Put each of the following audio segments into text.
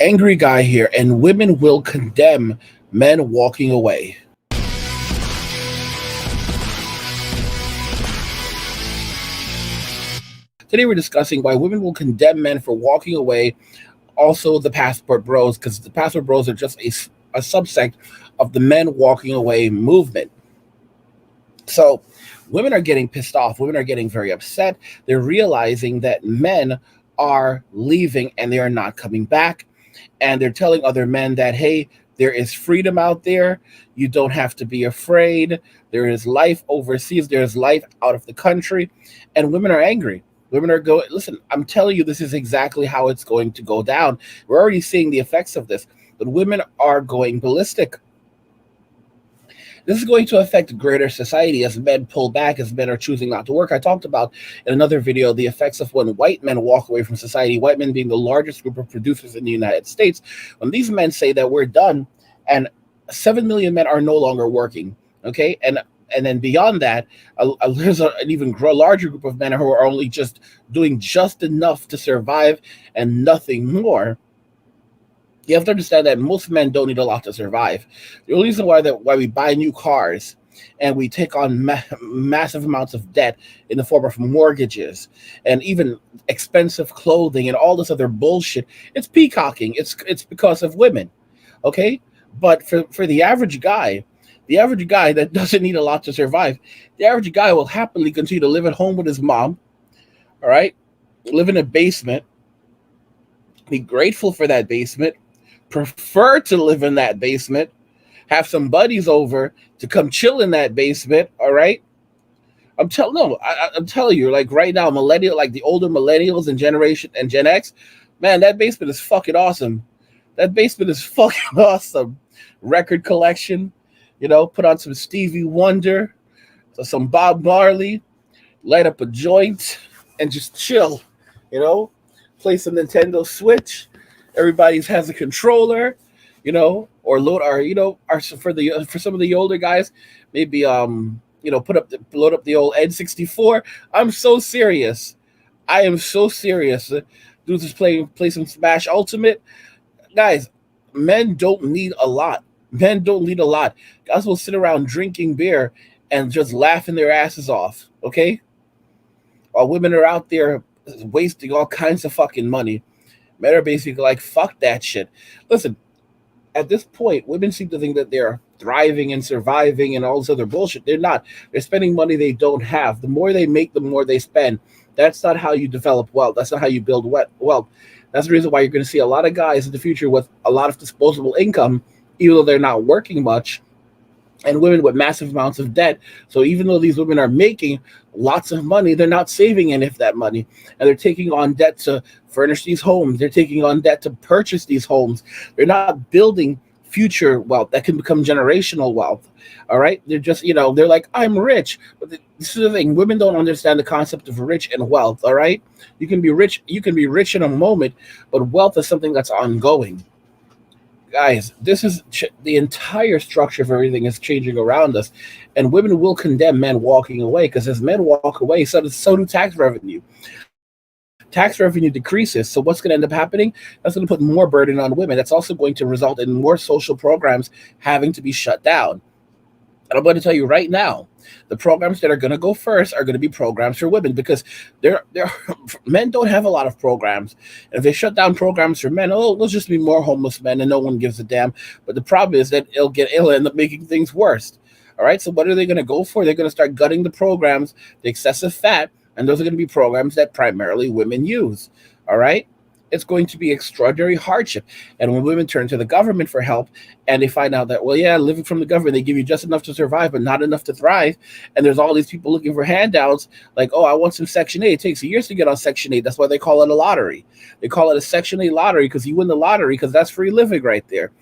Angry guy here, and women will condemn men walking away. Today we're discussing why women will condemn men for walking away. Also, the passport bros, because the passport bros are just a subsect of the men walking away movement. So, women are getting pissed off. Women are getting very upset. They're realizing that men are leaving and they are not coming back. And they're telling other men that, hey, there is freedom out there. You don't have to be afraid. There is life overseas. There's life out of the country. And women are angry. Women are going, listen, I'm telling you, this is exactly how it's going to go down. We're already seeing the effects of this, but women are going ballistic. This is going to affect greater society as men pull back, as men are choosing not to work. I talked about in another video the effects of when white men walk away from society, white men being the largest group of producers in the United States. When these men say that we're done, and 7 million men are no longer working, okay? And then beyond that, there's an even larger group of men who are only just doing just enough to survive and nothing more. You have to understand that most men don't need a lot to survive. The only reason why we buy new cars and we take on massive amounts of debt in the form of mortgages and even expensive clothing and all this other bullshit, it's peacocking. It's because of women, okay? But for the average guy that doesn't need a lot to survive, the average guy will happily continue to live at home with his mom, all right? Live in a basement, be grateful for that basement, prefer to live in that basement, have some buddies over to come chill in that basement, all right? I'm telling you, like right now, like the older millennials and generation and Gen X, man, that basement is fucking awesome. That basement is fucking awesome. Record collection, put on some Stevie Wonder, some Bob Marley, light up a joint, and just chill, play some Nintendo Switch. Everybody has a controller, or load, or for some of the older guys, maybe load up the old N64. I'm so serious. I am so serious. Dudes just play some Smash Ultimate. Guys, men don't need a lot. Men don't need a lot. Guys will sit around drinking beer and just laughing their asses off, okay? While women are out there wasting all kinds of fucking money. Men are basically like, fuck that shit. Listen, at this point, women seem to think that they're thriving and surviving and all this other bullshit. They're not. They're spending money they don't have. The more they make, the more they spend. That's not how you develop wealth. That's not how you build wealth. That's the reason why you're going to see a lot of guys in the future with a lot of disposable income, even though they're not working much, and women with massive amounts of debt. So even though these women are making lots of money, they're not saving any of that money. And they're taking on debt to furnish these homes. They're taking on debt to purchase these homes. They're not building future wealth that can become generational wealth. All right. They're just, they're like, I'm rich. But this is the thing. Women don't understand the concept of rich and wealth. All right. You can be rich. You can be rich in a moment, but wealth is something that's ongoing. Guys, this is the entire structure of everything is changing around us, and women will condemn men walking away because as men walk away, so do tax revenue. Tax revenue decreases. So what's going to end up happening? That's going to put more burden on women. That's also going to result in more social programs having to be shut down. And I'm going to tell you right now, the programs that are going to go first are going to be programs for women because they're men don't have a lot of programs. And if they shut down programs for men, there'll just be more homeless men and no one gives a damn. But the problem is that it'll end up making things worse. All right. So what are they going to go for? They're going to start gutting the programs, the excessive fat, and those are going to be programs that primarily women use. All right. It's going to be extraordinary hardship. And when women turn to the government for help and they find out that, well, yeah, living from the government, they give you just enough to survive, but not enough to thrive. And there's all these people looking for handouts like, oh, I want some Section 8. It takes years to get on Section 8. That's why they call it a lottery. They call it a Section 8 lottery because you win the lottery because that's free living right there.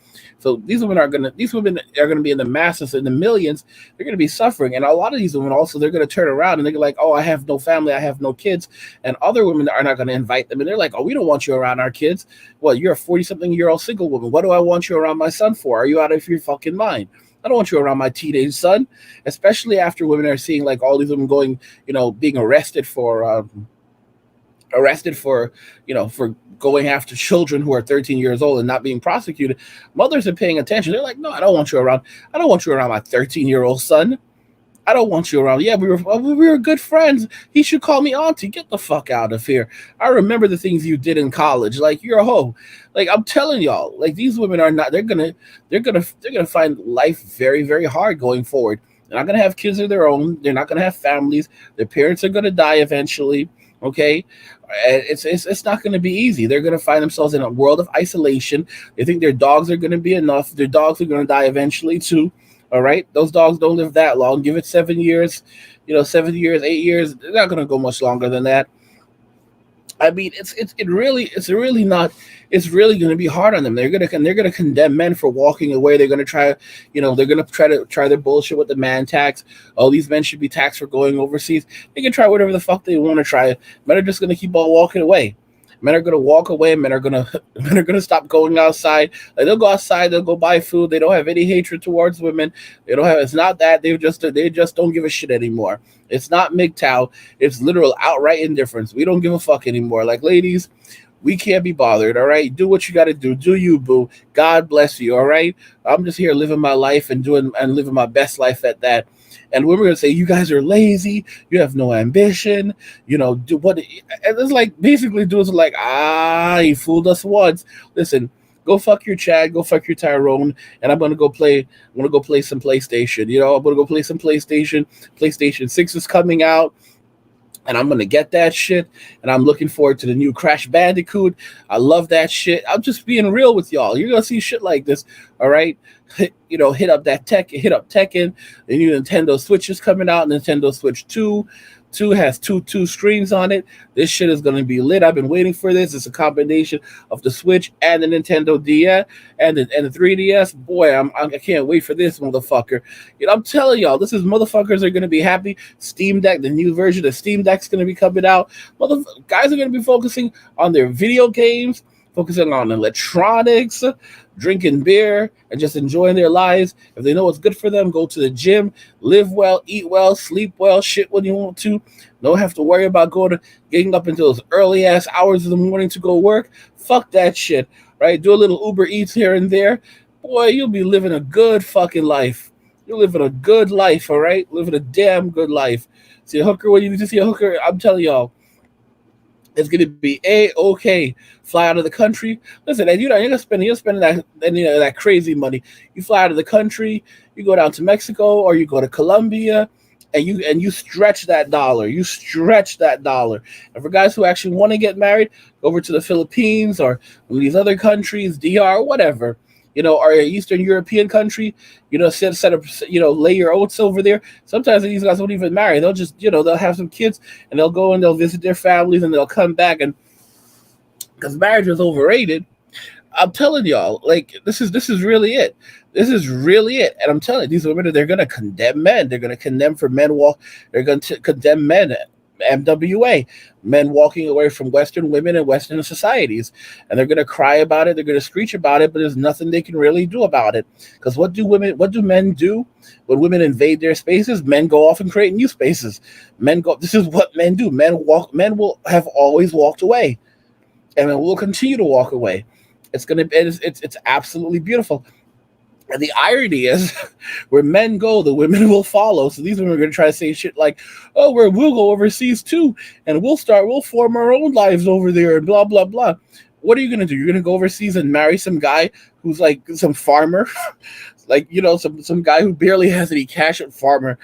So these women are gonna be in the masses, in the millions. They're gonna be suffering, and a lot of these women also they're gonna turn around and they're like, "Oh, I have no family, I have no kids," and other women are not gonna invite them, and they're like, "Oh, we don't want you around our kids. Well, you're a 40-something-year-old single woman. What do I want you around my son for? Are you out of your fucking mind? I don't want you around my teenage son." Especially after women are seeing like all these women going, being arrested for arrested for, for going after children who are 13 years old and not being prosecuted, mothers are paying attention. They're like, no, I don't want you around. I don't want you around my 13-year-old son. I don't want you around. Yeah, we were good friends. He should call me auntie. Get the fuck out of here. I remember the things you did in college. Like, you're a hoe. Like, I'm telling y'all, like, these women are not. They're gonna find life very, very hard going forward. They're not gonna have kids of their own. They're not gonna have families. Their parents are gonna die eventually. Okay, and it's not going to be easy. They're going to find themselves in a world of isolation. They think their dogs are going to be enough. Their dogs are going to die eventually too. All right, those dogs don't live that long. Give it 7 years, 7 years, 8 years. They're not going to go much longer than that. I mean, it's really not. It's really going to be hard on them. They're gonna condemn men for walking away. They're going to try, they're going to try their bullshit with the man tax. Oh, these men should be taxed for going overseas. They can try whatever the fuck they want to try. Men are just going to keep on walking away. Men are gonna walk away. Men are gonna men are gonna stop going outside. Like, they'll go outside. They'll go buy food. They don't have any hatred towards women. They don't have. It's not that they just don't give a shit anymore. It's not MGTOW. It's literal outright indifference. We don't give a fuck anymore. Like, ladies, we can't be bothered. All right, do what you got to do. Do you, boo? God bless you. All right. I'm just here living my life and living my best life at that. And when we're gonna say you guys are lazy, you have no ambition, do what? And it's like basically dudes are like, he fooled us once. Listen, go fuck your Chad, go fuck your Tyrone, and I'm gonna go play. I'm gonna go play some PlayStation. I'm gonna go play some PlayStation. PlayStation 6 is coming out, and I'm gonna get that shit. And I'm looking forward to the new Crash Bandicoot. I love that shit. I'm just being real with y'all. You're gonna see shit like this, all right? Hit up Tekken. The new Nintendo Switch is coming out. Nintendo Switch 2. 2 has two streams on it. This shit is gonna be lit. I've been waiting for this. It's a combination of the Switch and the Nintendo DS and the 3DS. Boy, I can't wait for this motherfucker. I'm telling y'all, this is motherfuckers are gonna be happy. Steam Deck, the new version of Steam Deck's gonna be coming out. Guys are gonna be focusing on their video games, focusing on electronics, drinking beer, and just enjoying their lives. If they know what's good for them, go to the gym, live well, eat well, sleep well, shit when you want to. Don't have to worry about getting up into those early ass hours of the morning to go work. Fuck that shit, right? Do a little Uber Eats here and there. Boy, you'll be living a good fucking life. You're living a good life, all right? Living a damn good life. See a hooker when you need to see a hooker, I'm telling y'all, it's gonna be okay. Fly out of the country. Listen, and you're spending that crazy money. You fly out of the country. You go down to Mexico or you go to Colombia, and you stretch that dollar. You stretch that dollar. And for guys who actually want to get married, go over to the Philippines or these other countries, DR, whatever. Or an Eastern European country, set up, lay your oats over there. Sometimes these guys won't even marry. They'll just, they'll have some kids and they'll go and they'll visit their families and they'll come back. And because marriage is overrated, I'm telling y'all, like, this is really it. This is really it. And I'm telling you, these women, they're going to condemn men. They're going to condemn for men They're going to condemn men. MWA, men walking away from Western women and Western societies, and they're going to cry about it. They're going to screech about it, but there's nothing they can really do about it. Because what do men do when women invade their spaces? Men go off and create new spaces. This is what men do. Men will have always walked away, and men will continue to walk away. It's absolutely beautiful. And the irony is, where men go, the women will follow. So these women are going to try to say shit like, "Oh, we'll go overseas too, and we'll form our own lives over there," and blah blah blah. What are you going to do? You're going to go overseas and marry some guy who's like some farmer, like some guy who barely has any cash at farmer.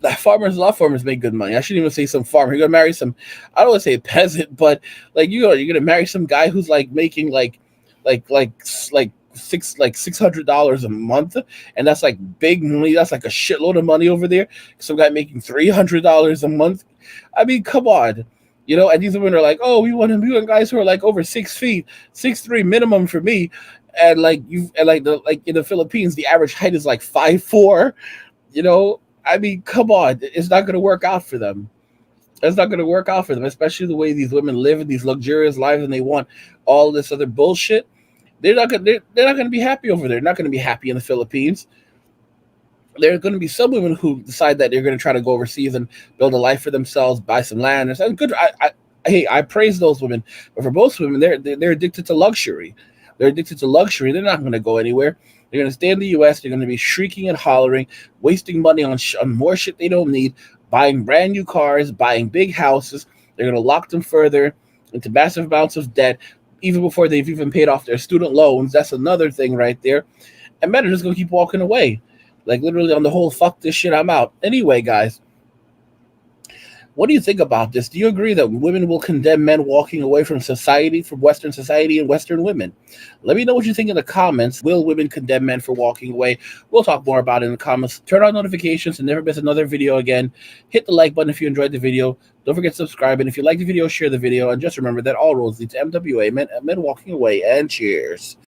A lot of farmers make good money. I shouldn't even say some farmer. You're going to marry some. I don't want to say peasant, but like you're going to marry some guy who's like making like $600 a month, and that's like big money. That's like a shitload of money over there. Some guy making $300 a month. I mean, come on, And these women are like, "Oh, we want guys who are like over 6 feet, 6'3" minimum for me." And like in the Philippines, the average height is like 5'4". I mean, come on, it's not going to work out for them. It's not going to work out for them, especially the way these women live in these luxurious lives, and they want all this other bullshit. They're not going to be happy over there. They're not going to be happy in the Philippines. There are going to be some women who decide that they're going to try to go overseas and build a life for themselves, buy some land or something. Good. Hey, I praise those women, but for most women, they're addicted to luxury. They're addicted to luxury. They're not going to go anywhere. They're going to stay in the U.S. They're going to be shrieking and hollering, wasting money on on more shit they don't need, buying brand new cars, buying big houses. They're going to lock them further into massive amounts of debt, even before they've even paid off their student loans. That's another thing right there. And men are just going to keep walking away, like literally on the whole "fuck this shit, I'm out." Anyway, guys, what do you think about this? Do you agree that women will condemn men walking away from society, from Western society and Western women? Let me know what you think in the comments. Will women condemn men for walking away? We'll talk more about it in the comments. Turn on notifications and never miss another video again. Hit the like button if you enjoyed the video. Don't forget to subscribe. And if you like the video, share the video. And just remember that all roads lead to MWA, men walking away. And cheers.